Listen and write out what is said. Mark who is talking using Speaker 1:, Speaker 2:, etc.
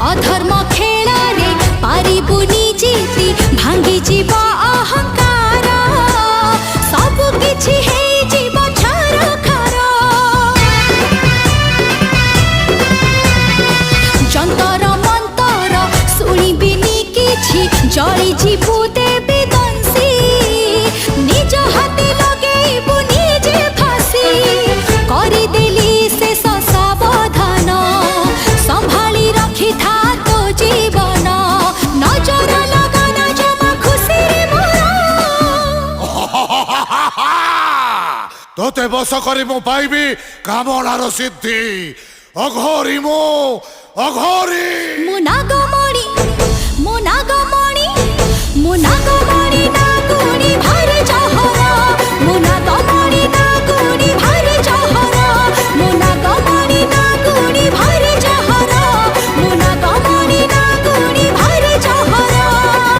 Speaker 1: अधर्म खेलारे पारिबुनी जीति भांगी जीव अहंकार सबु किछि हेई जीव छारखार जंतर मंतर शुणिबिनी किछि जळी जीवु देवी दंसी निज हाथे लगेबु निजे फांसी करिदेली से सावधान संभाली रखी था तो जीवन नजर लगाना जमा खुशी रे मोरा
Speaker 2: तोते बस करी मु पाइबी कामनार सिद्धि अघोरी मु अघोरी
Speaker 1: मुनागमणि मुनागमणि मुनागमणि